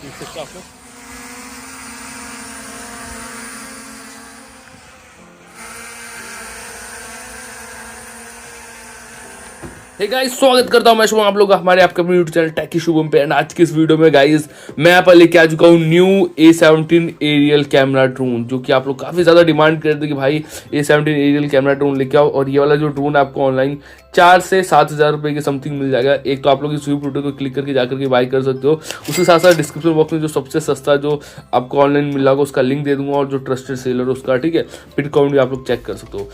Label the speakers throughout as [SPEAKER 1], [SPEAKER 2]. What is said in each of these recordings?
[SPEAKER 1] देख सकते हो आप लोग। हे गाइस, स्वागत करता हूं मैं शुभम आप लोग का हमारे आपके अपने यूट्यूब चैनल टेकी शुभम पे। एंड आज की इस वीडियो में गाइस मैं यहाँ पर लेके आ चुका हूँ new A17 aerial camera drone, जो कि आप लोग काफी ज्यादा डिमांड करते हैं कि भाई A17 एरियल कैमरा ड्रोन लेके आओ। और ये वाला जो ड्रोन आपको ऑनलाइन 4 से 7 हज़ार रुपये के समथिंग मिल जाएगा। एक तो आप लोग इस वीडियो को क्लिक करके जाकर के बाय कर सकते हो। उसके साथ साथ डिस्क्रिप्शन बॉक्स में जो सबसे सस्ता जो आपको ऑनलाइन मिल रहा उसका लिंक दे दूंगा, और जो ट्रस्टेड सेलर उसका, ठीक है, पिन काउंट भी आप लोग चेक कर सकते हो।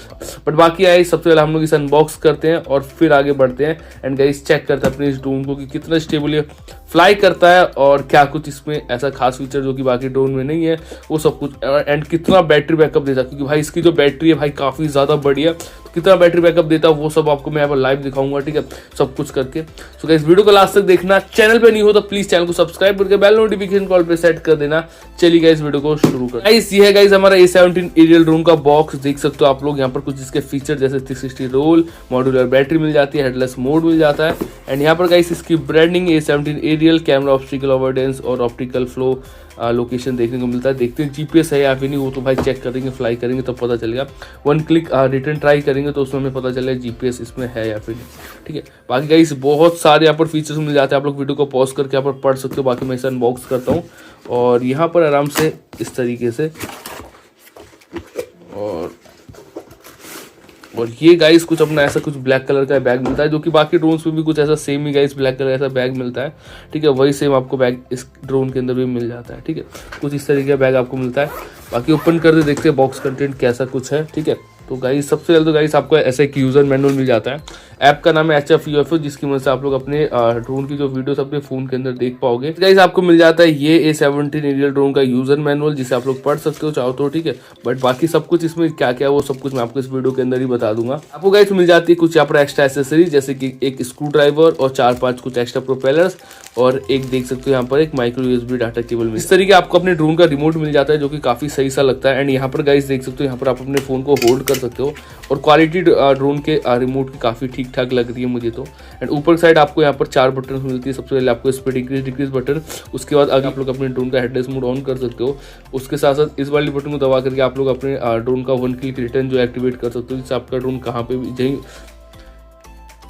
[SPEAKER 1] बट बाकी आए सबसे पहले हम लोग इसे अनबॉक्स करते हैं और फिर आगे बढ़ते हैं एंड गाइस चेक करते हैं अपने इस ड्रोन को कि कितना स्टेबल ये फ्लाई करता है और क्या कुछ इसमें ऐसा खास फीचर जो कि बाकी ड्रोन में नहीं है वो सब कुछ, एंड कितना बैटरी बैकअप देता है, क्योंकि भाई इसकी जो बैटरी है भाई काफ़ी ज़्यादा बढ़िया। तो कितना बैटरी बैकअप देता है वो सब आपको मैं यहाँ पर लाइव दिखाऊंगा, ठीक है, सब कुछ करके। सो गाइस वीडियो को लास्ट तक देखना। चैनल पे नहीं हो तो प्लीज चैनल को सब्सक्राइब करके बेल नोटिफिकेशन कॉल पे सेट कर देना। चलिए गाइस वीडियो को शुरू करते हैं। गाइस ये है गाइस हमारा A17 एरियल ड्रोन का बॉक्स, देख सकते हो आप लोग। यहाँ पर कुछ इसके फीचर जैसे 360 रोल, मॉड्यूलर बैटरी मिल जाती है, हेडलेस मोड मिल जाता है, एंड यहाँ पर गाइस इसकी branding A17 aerial camera obstacle avoidance और ऑप्टिकल फ्लो लोकेशन देखने को मिलता है। देखते हैं जीपीएस है या फिर नहीं, वो तो भाई चेक करेंगे, फ्लाई करेंगे तब पता चलेगा। वन क्लिक रिटर्न ट्राई करेंगे तो उसमें हमें पता चलेगा जीपीएस इसमें है या फिर नहीं, ठीक है। बाकी गाइस बहुत सारे यहाँ पर फीचर्स मिल जाते हैं, आप लोग वीडियो को पॉज करके यहाँ पर पढ़ सकते हो। बाकी मैं इसे अनबॉक्स करता हूँ और यहाँ पर आराम से इस तरीके से, और ये गाइस कुछ अपना ऐसा कुछ ब्लैक कलर का बैग मिलता है, जो कि बाकी ड्रोन्स में भी कुछ ऐसा सेम ही गाइस ब्लैक कलर ऐसा बैग मिलता है, ठीक है। वही सेम आपको बैग इस ड्रोन के अंदर भी मिल जाता है, ठीक है। कुछ इस तरीके का बैग आपको मिलता है। बाकी ओपन करके देखते हैं बॉक्स कंटेंट कैसा कुछ है, ठीक है। तो गाइस सबसे पहले तो गाइस आपको ऐसा एक यूजर मैनुअल मिल जाता है। ऐप का नाम है HFUFO, जिसकी मदद से आप लोग अपने ड्रोन की जो वीडियोस अपने फोन के अंदर देख पाओगे। गाइस आपको मिल जाता है ये A17 एरियल ड्रोन का यूजर मैनुअल, जिसे आप लोग पढ़ सकते हो चाहो तो, ठीक है। बट बाकी सब कुछ इसमें क्या क्या है वो सब कुछ मैं आपको इस वीडियो के अंदर ही बता दूंगा। आपको गाइस मिल जाती है कुछ यहाँ पर एक्स्ट्रा एसेसरीज, जैसे कि एक स्क्रू ड्राइवर और 4-5 कुछ एक्स्ट्रा प्रोपेलर्स, और एक देख सकते हो यहाँ पर एक माइक्रो USB डाटा केबल। इस तरीके आपको अपने ड्रोन का रिमोट मिल जाता है, जो कि काफी सही सा लगता है। एंड यहाँ पर गाइस देख सकते हो, यहाँ पर आप अपने फोन को होल्ड कर सकते हो, और क्वालिटी ड्रोन के रिमोट की काफी ठीक ठाक लग रही है मुझे तो। एंड ऊपर साइड आपको यहाँ पर 4 बटन मिलती है। सबसे पहले आपको स्पीड इंक्रीज डिक्रीज बटन, उसके बाद आगे आप लोग अपने ड्रोन का हेडलेस मोड ऑन कर सकते हो। उसके साथ साथ इस वाली बटन को दबा करके आप लोग अपने ड्रोन का वन क्लिक रिटर्न जो एक्टिवेट कर सकते हो, जिससे आपका ड्रोन कहाँ पे भी जहीं,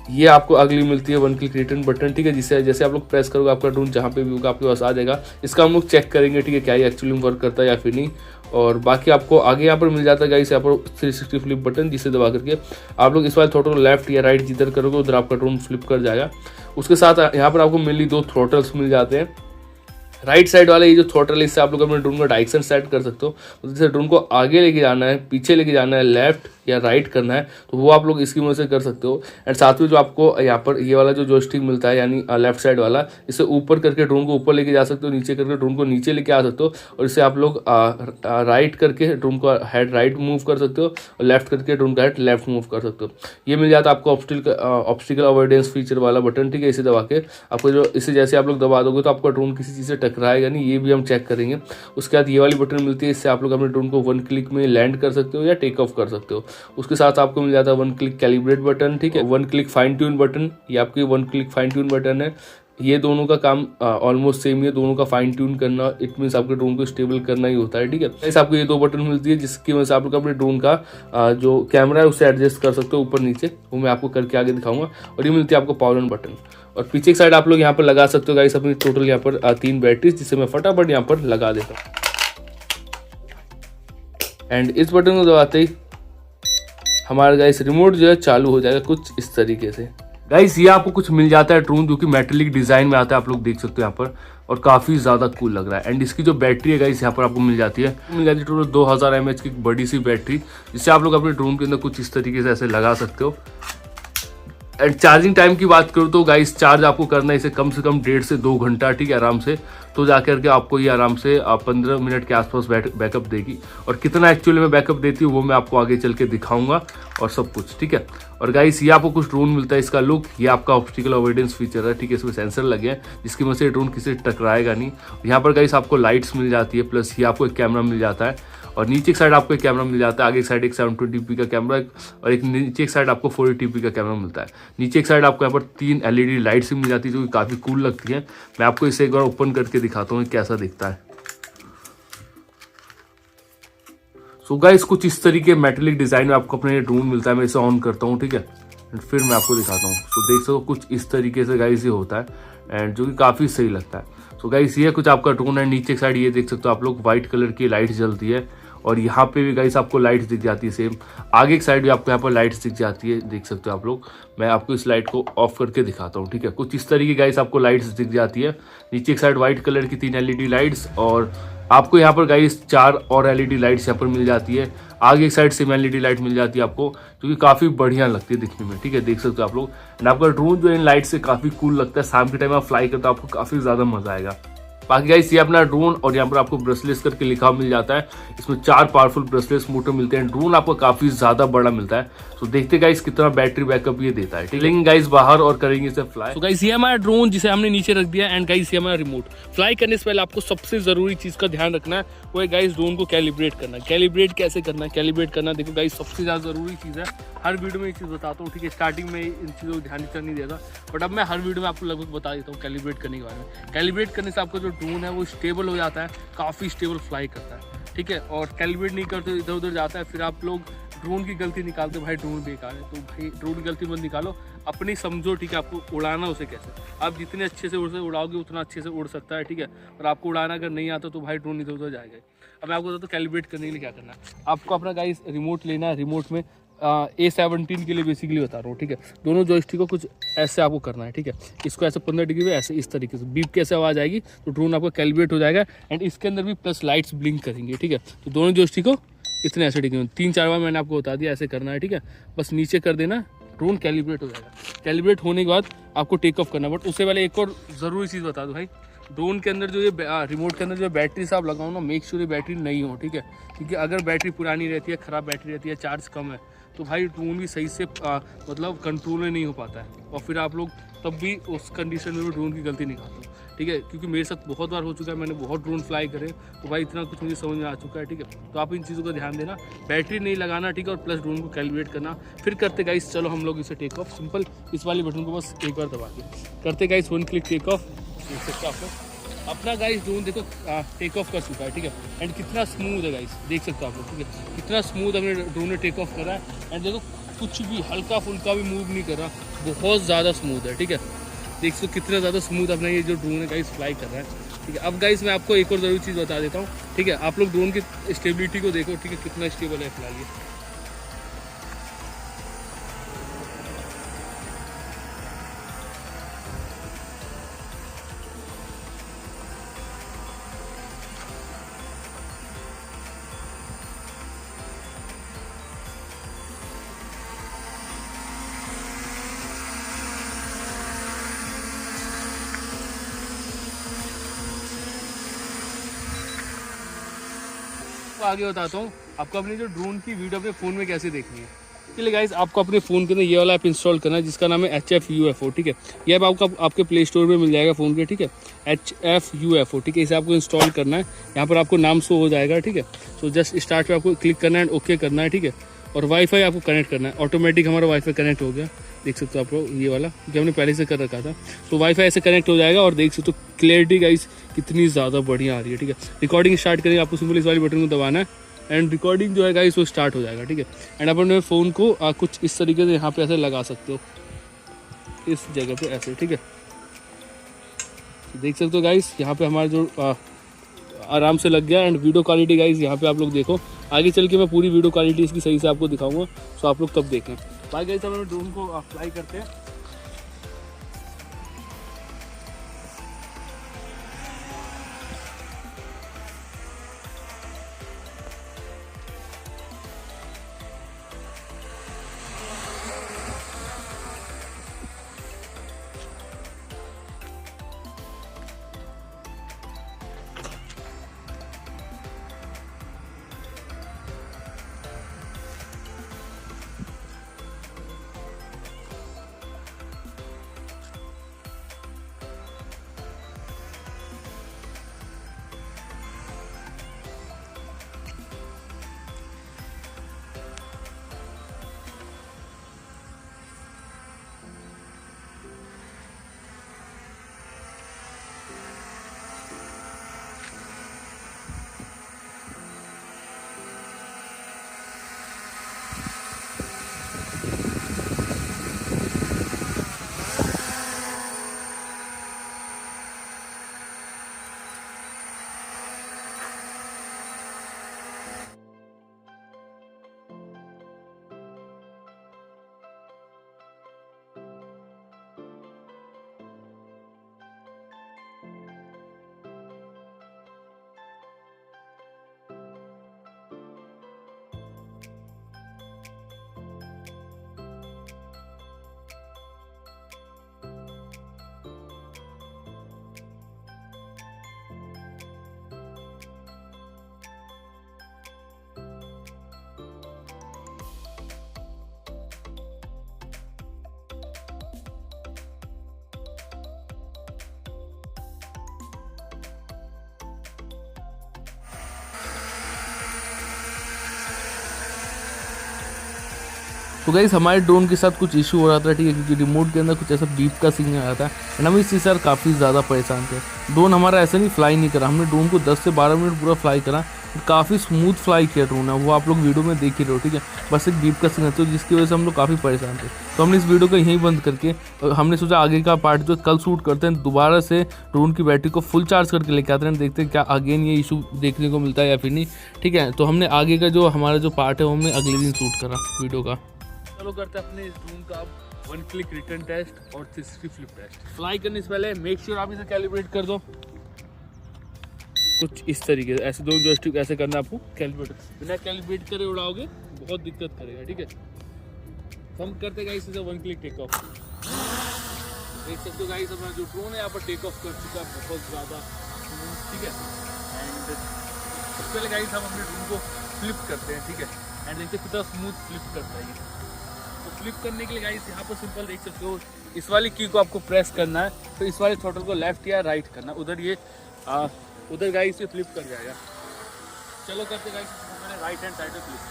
[SPEAKER 1] ये आपको अगली मिलती है वन क्लिक रिटर्न बटन, ठीक है, जिससे जैसे आप लोग प्रेस करोगे आपका ड्रोन जहाँ पे भी होगा आपके पास आ जाएगा। इसका हम लोग चेक करेंगे, ठीक है, क्या ये एक्चुअली वर्क करता है या फिर नहीं। और बाकी आपको आगे यहाँ पर मिल जाता है गाइस यहाँ पर 360 फ्लिप बटन, जिसे दबा करके आप लोग इस वाले थ्रोटल लेफ्ट या राइट जिधर करोगे उधर आपका ड्रोन फ्लिप कर जाएगा। उसके साथ यहाँ पर आपको मेनली 2 थ्रोटल्स मिल जाते हैं। राइट साइड वाला ये जो थ्रोटल है, इससे आप लोग अपने ड्रोन का डायरेक्शन सेट कर सकते हो। तो जैसे ड्रोन को आगे लेके जाना है, पीछे लेके जाना है, लेफ्ट या राइट करना है, तो वो आप लोग इसकी मदद से कर सकते हो। एंड साथ में जो आपको यहाँ पर ये वाला जो जॉयस्टिक मिलता है, यानी लेफ्ट साइड वाला, इसे ऊपर करके ड्रोन को ऊपर लेके जा सकते हो, नीचे करके ड्रोन को नीचे लेके आ सकते हो, और इससे आप लोग राइट करके ड्रोन को हेड राइट मूव कर सकते हो, और लेफ्ट करके ड्रोन का हेड लेफ्ट मूव कर सकते हो। ये मिल जाता है आपको ऑब्स्टिकल अवॉइडेंस फीचर वाला बटन, ठीक है। इसे दबा के आपको जो इसे जैसे आप लोग दबा दोगे तो आपका ड्रोन किसी चीज़ से टकराएगा नहीं, ये भी हम चेक करेंगे। उसके बाद ये वाली बटन मिलती है, इससे आप लोग अपने ड्रोन को वन क्लिक में लैंड कर सकते हो या टेक ऑफ कर सकते हो। उसके साथ आपको मिल जाता है वन क्लिक कैलिब्रेट बटन, ठीक है, one click fine tune button, ये आपकी one click fine tune button है। ये दोनों का काम ऑलमोस्ट सेम है, दोनों का फाइन ट्यून करना, इट मीन्स आपके ड्रोन को स्टेबल करना ही होता है, ठीक है। ऐसे आपको ये 2 बटन मिलती है, जिसकी वजह से आप लोग अपने ड्रोन का जो कैमरा है उसे एडजस्ट कर सकते हो ऊपर नीचे, वो मैं आपको करके आगे दिखाऊंगा। और ये मिलती है आपको पावर ऑन बटन, और पीछे की साइड आप लोग यहाँ पर लगा सकते हो गाइस अपनी टोटल यहाँ पर 3 बैटरीज, जिसे मैं फटाफट यहाँ पर लगा देता हूँ। एंड इस बटन को दबाते ही हमारा गाइस रिमोट जो है चालू हो जाएगा कुछ इस तरीके से। गाइस ये आपको कुछ मिल जाता है ड्रोन, जो कि मेटेलिक डिजाइन में आता है, आप लोग देख सकते हो यहाँ पर, और काफी ज्यादा कूल लग रहा है। एंड इसकी जो बैटरी है गाइस यहाँ पर आपको मिल जाती है टोटल 2000 mAh की बड़ी सी बैटरी, जिससे आप लोग अपने ड्रोन के अंदर कुछ इस तरीके से ऐसे लगा सकते हो। एंड चार्जिंग टाइम की बात करूँ तो गाइस चार्ज आपको करना है इसे कम से कम 1.5 से 2 घंटा, ठीक है, आराम से। तो जाकर के आपको ये आराम से 15 मिनट के आसपास बैकअप देगी, और कितना एक्चुअली में बैकअप देती है वो मैं आपको आगे चल के दिखाऊंगा और सब कुछ, ठीक है। और गाइस ये आपको कुछ ड्रोन मिलता है, इसका लुक, ये आपका ऑब्स्टिकल अवॉइडेंस फीचर है, ठीक है, इसमें सेंसर लगे हैं जिसकी वजह से ड्रोन किसी टकराएगा नहीं। यहाँ पर गाइस आपको लाइट्स मिल जाती है, प्लस ये आपको एक कैमरा मिल जाता है। और नीचे की साइड आपको एक कैमरा मिल जाता है, आगे की साइड एक 720p का कैमरा और एक नीचे की साइड आपको 480p का कैमरा मिलता है। नीचे की साइड आपको यहाँ पर 3 LED लाइट्स भी मिल जाती है जो कि काफ़ी कूल लगती है। मैं आपको इसे एक बार ओपन करके दिखाता हूँ कैसा दिखता है। सो गाइस कुछ इस तरीके मेटेलिक डिजाइन में आपको अपने ड्रोन मिलता है। मैं इसे ऑन करता हूँ, ठीक है, फिर मैं आपको दिखाता हूँ। सो देख सकते हो कुछ इस तरीके से गाइस ये होता है एंड जो कि काफ़ी सही लगता है। सो गाइस ये कुछ आपका ड्रोन है। नीचे की साइड ये देख सकते हो आप लोग, व्हाइट कलर की लाइट जलती है और यहाँ पे भी गाइस आपको लाइट्स दिख जाती है सेम। आगे की साइड भी आपको यहाँ पर लाइट्स दिख जाती है, देख सकते हो आप लोग। मैं आपको इस लाइट को ऑफ करके दिखाता हूँ, ठीक है। कुछ इस तरीके गाइस आपको लाइट्स दिख जाती है। नीचे की साइड व्हाइट कलर की 3 LED लाइट्स और आपको यहाँ पर गाइस 4 और LED लाइट्स यहाँ पर मिल जाती है। आगे एक साइड सेम LED लाइट मिल जाती है आपको, जो कि काफ़ी बढ़िया लगती है दिखने में, ठीक है, देख सकते हो आप लोग। एंड आपका ड्रोन जो इन लाइट से काफ़ी कूल लगता है। शाम के टाइम आप फ्लाई करते हो आपको काफ़ी ज़्यादा मजा आएगा। बाकी गाइस ये अपना ड्रोन और यहाँ पर आपको ब्रेसलेट्स करके लिखा मिल जाता है। इसमें 4 पावरफुल ब्रेसलेट्स मोटर मिलते हैं। ड्रोन आपको काफी ज्यादा बड़ा मिलता है। तो देखते गाइस कितना बैटरी बैकअप ये देता है, ठीक है। गाइस बाहर और करेंगे इसे फ्लाई। तो गाइस ये हमारा ड्रोन जिसे हमने नीचे रख दिया एंड गाइस ये हमारा रिमोट। फ्लाई करने से पहले आपको सबसे जरूरी चीज का ध्यान रखना है, वो है गाइस ड्रोन को कैलिब्रेट करना। कैलिब्रेट कैसे करना है, कैलिब्रेट करना देखो गाइस सबसे ज्यादा जरूरी चीज है। हर वीडियो में ये चीज बताता हूँ, ठीक है। स्टार्टिंग में इन चीजों को ध्यान नहीं देता, बट अब मैं हर वीडियो में आपको लगभग बता देता हूँ कैलिब्रेट करने के बारे में। कैलिब्रेट करने से आपका जो ड्रोन है वो स्टेबल हो जाता है, काफ़ी स्टेबल फ्लाई करता है, ठीक है। और कैलिब्रेट नहीं करते इधर उधर जाता है, फिर आप लोग ड्रोन की गलती निकालते, भाई ड्रोन बेकार है। तो भाई ड्रोन की गलती मत निकालो, अपनी समझो, ठीक है। आपको उड़ाना उसे कैसे, आप जितने अच्छे से उड़ाओगे उतना अच्छे से उड़ सकता है, ठीक है। और आपको उड़ाना अगर नहीं आता तो भाई ड्रोन इधर उधर जाएगा। अब मैं आपको बताता हूँ कैलिब्रेट करने के लिए क्या करना है। आपको अपना गाइस रिमोट लेना है। रिमोट में A17 के लिए बेसिकली बता रहा हूँ, ठीक है। दोनों जॉयस्टिक को कुछ ऐसे आपको करना है, ठीक है। इसको ऐसे 15 डिग्री में ऐसे इस तरीके से बीप कैसे आवाज़ आएगी तो ड्रोन आपका कैलिब्रेट हो जाएगा। एंड इसके अंदर भी प्लस लाइट्स ब्लिंक करेंगे, ठीक है। तो दोनों जॉयस्टिक को इतने ऐसे डिग्री में 3-4 बार मैंने आपको बता दिया ऐसे करना है, ठीक है। बस नीचे कर देना, ड्रोन कैलिब्रेट हो जाएगा। कैलिब्रेट होने के बाद आपको टेक ऑफ करना। बट उससे पहले एक और ज़रूरी चीज़ बता दो भाई, ड्रोन के अंदर जो ये रिमोट के अंदर जो बैटरी से आप लगाओ ना, मेक श्योर ये बैटरी नहीं हो, ठीक है। क्योंकि अगर बैटरी पुरानी रहती है, ख़राब बैटरी रहती है, चार्ज कम है, तो भाई ड्रोन भी सही से मतलब कंट्रोल में नहीं हो पाता है। और फिर आप लोग तब भी उस कंडीशन में भी ड्रोन की गलती निकालते हो, ठीक है। क्योंकि मेरे साथ बहुत बार हो चुका है, मैंने बहुत ड्रोन फ्लाई करे, तो भाई इतना कुछ मुझे समझ में आ चुका है, ठीक है। तो आप इन चीज़ों का ध्यान देना, बैटरी नहीं लगाना, ठीक है। और प्लस ड्रोन को कैलिब्रेट करना। फिर करते गाइस, चलो हम लोग इसे टेक ऑफ, सिंपल इस वाले बटन को बस एक बार दबा के करते गाइस 1 क्लिक टेक ऑफ। देख सकते हो आप लोग अपना गाइस ड्रोन देखो टेक ऑफ कर चुका है, ठीक है। एंड कितना स्मूथ है गाइस, देख सकते हो आप लोग, ठीक है। कितना स्मूथ अपने ड्रोन ने टेक ऑफ करा है। एंड देखो कुछ भी हल्का फुल्का भी मूव नहीं कर रहा, बहुत ज़्यादा स्मूथ है, ठीक है। देख सकते कितना ज़्यादा स्मूथ अपना ये जो ड्रोन है गाइस फ्लाई कर रहा है, ठीक है। अब गाइस मैं आपको एक और ज़रूरी चीज़ बता देता हूँ, ठीक है। आप लोग ड्रोन की स्टेबिलिटी को देखो, ठीक है, कितना स्टेबल है फिलहाल ये। आगे बताता हूँ आपको अपनी जो ड्रोन की वीडियो अपने फ़ोन में कैसे देखनी है। चलिए गाइस, आपको अपने फ़ोन के अंदर ये वाला ऐप इंस्टॉल करना है जिसका नाम है HFUFO, ठीक है। ये ऐप आपका आपके प्ले स्टोर में मिल जाएगा फ़ोन के, ठीक है। HFUFO, ठीक है। इसे आपको इंस्टॉल करना है। यहाँ पर आपको नाम शो हो जाएगा, ठीक है। सो जस्ट स्टार्ट पे आपको क्लिक करना है एंड ओके करना है, ठीक है। और वाईफाई आपको कनेक्ट करना है। ऑटोमेटिक हमारा वाईफाई कनेक्ट हो गया, देख सकते हो आप लोग, ये वाला जो हमने पहले से कर रखा था। तो वाईफाई ऐसे कनेक्ट हो जाएगा और देख सकते हो क्लियरिटी गाइस कितनी ज़्यादा बढ़िया आ रही है, ठीक है। रिकॉर्डिंग स्टार्ट करेंगे, आपको सिंपल इस वाली बटन को दबाना है एंड रिकॉर्डिंग जो है गाइस वो स्टार्ट हो जाएगा, ठीक है। एंड आप अपने फ़ोन को कुछ इस तरीके से यहाँ पे ऐसे लगा सकते हो, इस जगह पे ऐसे, ठीक है। देख सकते हो गाइस यहाँ पे हमारा जो आराम से लग गया। एंड वीडियो क्वालिटी गाइस यहाँ पे आप लोग देखो, आगे चल के मैं पूरी वीडियो क्वालिटी इसकी सही से आपको दिखाऊंगा, सो आप लोग तब देखना। बाकी गाइस हम ड्रोन को फ्लाई करते हैं। तो गाइस हमारे ड्रोन के साथ कुछ इशू हो रहा था, ठीक है, क्योंकि रिमोट के अंदर कुछ ऐसा बीप का सिग्नल आ रहा था एंड हम इस चीज़ से काफ़ी ज़्यादा परेशान थे। ड्रोन हमारा ऐसा नहीं फ्लाई नहीं करा, हमने ड्रोन को 10 से 12 मिनट पूरा फ्लाई करा, काफ़ी स्मूथ फ्लाई किया ड्रोन है, वो आप लोग वीडियो में देख ही रहे हो, ठीक है। बस एक बीप का सिग्नल, तो जिसकी वजह से हम लोग काफ़ी परेशान थे। तो हमने इस वीडियो को यहीं बंद करके हमने सोचा आगे का पार्ट जो कल शूट करते हैं, दोबारा से ड्रोन की बैटरी को फुल चार्ज करके लेके आते हैं, देखते हैं क्या अगेन ये इशू देखने को मिलता है या फिर नहीं, ठीक है। तो हमने आगे का जो हमारा जो पार्ट है वो हमने अगले दिन शूट करा वीडियो का। चलो करते हैं अपने इस ड्रोन का 1 क्लिक रिटर्न टेस्ट और 360 फ्लिप टेस्ट। फ्लाई करने से पहले मेक श्योर आप इसे कैलिब्रेट कर दो कुछ इस तरीके से, ऐसे 2 जॉयस्टिक ऐसे करना आपको कैलिब्रेट, बिना कैलिब्रेट करे उड़ाओगे बहुत दिक्कत करेगा, ठीक है। हम करते गाइस इसे 1 क्लिक टेक ऑफ। देख सकते हो गाइस हमारा जो ड्रोन है यहाँ पर टेक ऑफ कर चुका है बहुत ज़्यादा, ठीक है। एंड सबसे पहले गाइस हम अपने ड्रोन को फ्लिप करते हैं, ठीक है, एंड देखते कितना स्मूथ फ्लिप करता है ये। तो फ्लिप करने के लिए गाइस यहाँ पर सिंपल देख सकते हो, इस वाली की को आपको प्रेस करना है, तो इस वाले थ्रॉटल को लेफ्ट या राइट करना, उधर ये उधर गाइस ये फ्लिप कर जाएगा। चलो करते गाइस, मैंने राइट हैंड साइड पे फ्लिप,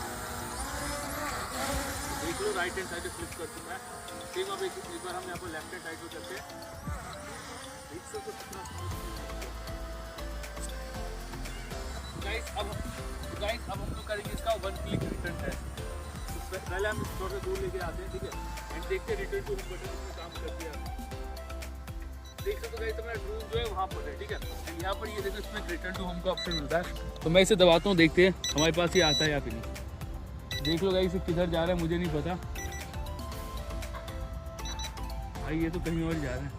[SPEAKER 1] देख लो राइट हैंड साइड पे फ्लिप कर चुका है। सेम अब एक बार हम यहाँ पर लेफ्ट हैंड साइड पे करते हैं, देख सकते हो कितना गाइस। अब हम लोग करेंगे इसका 1 क्लिक रिटर्न टेस्ट। तो पहले हम इस थोड़ा दूर लेके आते हैं, ठीक है, एंड देखते हैं रिटर्न टू होम बटन इसमें काम कर दिया। देख सकते हो गाइस हमारा ड्रोन जो है वहाँ पर है, ठीक है। यहाँ पर ये देखो इसमें रिटर्न टू होम का ऑप्शन मिलता है, तो मैं इसे दबाता हूँ, देखते हैं हमारे पास ये आता है या फिर नहीं। देख लो गाइस किधर जा रहा है मुझे नहीं पता, भाई ये तो कहीं और जा रहा है,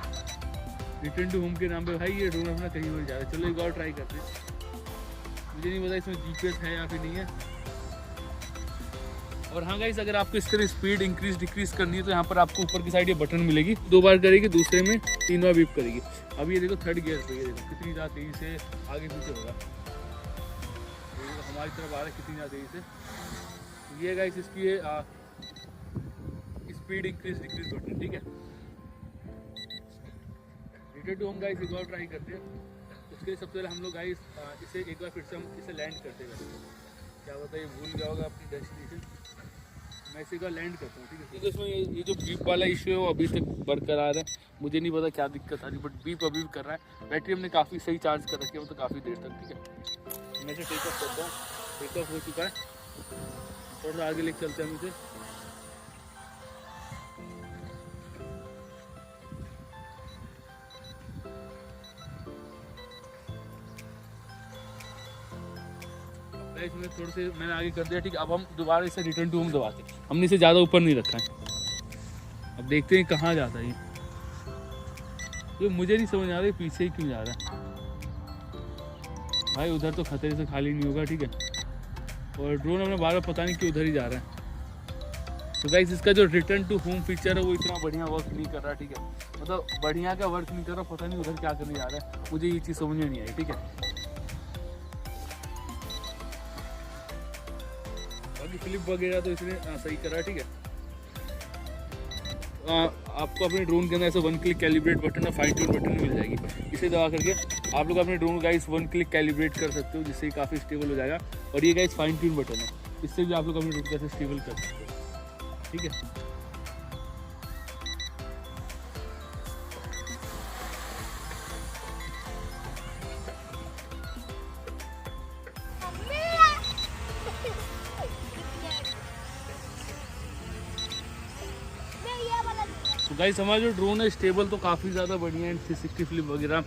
[SPEAKER 1] रिटर्न टू होम के नाम पे भाई ये ड्रोन अपना कहीं और जा रहा है। चलो एक और ट्राई करते हैं, मुझे नहीं पता इसमें GPS है या फिर नहीं है। और हाँ गाइस अगर आपको इस तरह स्पीड इंक्रीज डिक्रीज करनी है तो यहाँ पर आपको ऊपर की साइड ये बटन मिलेगी, 2 बार करेगी, दूसरे में 3 बार बीप करेगी। अब ये देखो 3rd गियर पे, ये देखो कितनी ज़्यादा तेज़ी से आगे पीछे होगा, हमारी तरफ आ रहा है कितनी ज़्यादा तेज़ी से। ये गाइस इसकी स्पीड इंक्रीज डिक्रीज बटन, ठीक है। रिटर्न टू होम गाइस एक और ट्राई करते हैं। उसके लिए सबसे पहले हम लोग गाइस इसे एक बार फिर से हम इसे लैंड करते हैं, क्या बताइए भूल गया होगा अपनी डेस्टिनेशन। मैं इसी का लैंड करता हूँ, ठीक है। तो इसमें ये जो बीप वाला इशू है वो अभी तक बरकरार है, मुझे नहीं पता क्या दिक्कत आ रही, बट बीप अभी भी कर रहा है। बैटरी हमने काफ़ी सही चार्ज कर रखी है, मतलब काफ़ी देर तक, ठीक है। मैं इसे टेक ऑफ करता हूँ, टेक ऑफ हो चुका है, थोड़ा सा आगे लेके चलते हैं हम इसे। इसमें थोड़े से मैंने आगे कर दिया, ठीक है। अब हम दोबारा इसे रिटर्न टू होम दबाते हैं, हमने इसे ज़्यादा ऊपर नहीं रखा है। अब देखते हैं कहाँ जाता है ये मुझे नहीं समझ आ रहा है पीछे ही क्यों जा रहा है भाई, उधर तो खतरे से खाली नहीं होगा, ठीक है। और ड्रोन हमें बार बार पता नहीं क्यों उधर ही जा रहा है। तो गाइस इसका जो रिटर्न टू होम फीचर है वो इतना बढ़िया वर्क नहीं कर रहा, ठीक है, मतलब बढ़िया का वर्क नहीं कर रहा, पता नहीं उधर क्या करने जा रहा है, मुझे ये चीज़ समझ में नहीं आई, ठीक है। बाकी फ्लिप वगैरह तो इसने सही करा, ठीक है। आपको अपने ड्रोन के अंदर ऐसे 1 क्लिक कैलिब्रेट बटन और फाइन ट्यून बटन मिल जाएगी, इसे दबा करके आप लोग अपने ड्रोन गाइस 1 क्लिक कैलिब्रेट कर सकते हो, जिससे काफ़ी स्टेबल हो जाएगा। और ये गाइस फाइन ट्यून बटन है, इससे भी आप लोग अपने ड्रोन को ऐसे स्टेबल कर सकते हो, ठीक है। तो गाइस हमारा जो ड्रोन है स्टेबल तो काफ़ी ज़्यादा बढ़िया है, 360 फ्लिप वगैरह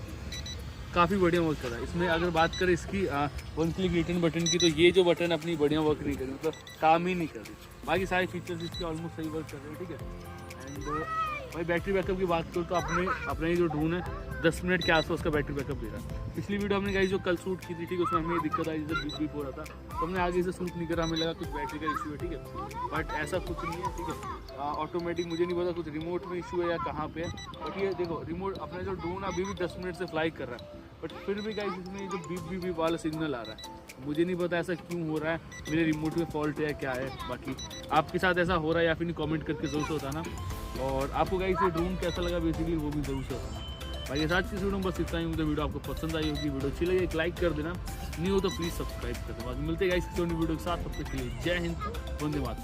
[SPEAKER 1] काफ़ी बढ़िया वर्क कर रहा है। इसमें अगर बात करें इसकी 1 क्लिक रिटर्न बटन की, तो ये जो बटन अपनी बढ़िया वर्क नहीं कर रही, मतलब काम ही नहीं कर रही। बाकी सारे फीचर्स इसके ऑलमोस्ट सही वर्क कर रहे हैं, ठीक है। एंड भाई बैटरी बैकअप की बात करूँ तो अपने ये जो ड्रोन है 10 मिनट के आसपास का बैटरी बैकअप दे रहा है। पिछली वीडियो हमने गाइस जो कल शूट की थी, ठीक है, उसमें हमें दिक्कत आई जैसे बीप बीप हो रहा था, तो हमने आगे से शूट नहीं करा, हमें लगा कुछ बैटरी का इशू है, ठीक है, बट ऐसा कुछ नहीं है, ठीक है। ऑटोमेटिक मुझे नहीं पता कुछ रिमोट में इशू है या कहाँ पे है, बट ये देखो रिमोट अपना जो ड्रोन अभी भी 10 मिनट से फ्लाई कर रहा है, बट फिर भी गाइस इसमें जो बीप बीप बीप वाला सिग्नल आ रहा है, मुझे नहीं पता ऐसा क्यों हो रहा है, मेरे रिमोट में फॉल्ट है क्या है। बाकी आपके साथ ऐसा हो रहा है या फिर नहीं, कमेंट करके ज़रूर से बताना। और आपको गाइस ये ड्रोन कैसा लगा बेसिकली वो भी ज़रूर से बताना। भाई आज की वीडियो में बस इतना ही। मुझे वीडियो आपको पसंद आई होगी, वीडियो अच्छी लगी एक लाइक कर देना, नहीं हो तो प्लीज़ सब्सक्राइब कर देना। बाकी मिलते हैं गाइस किसी वीडियो के साथ, तब तक के लिए जय हिंद, वंदे मातरम।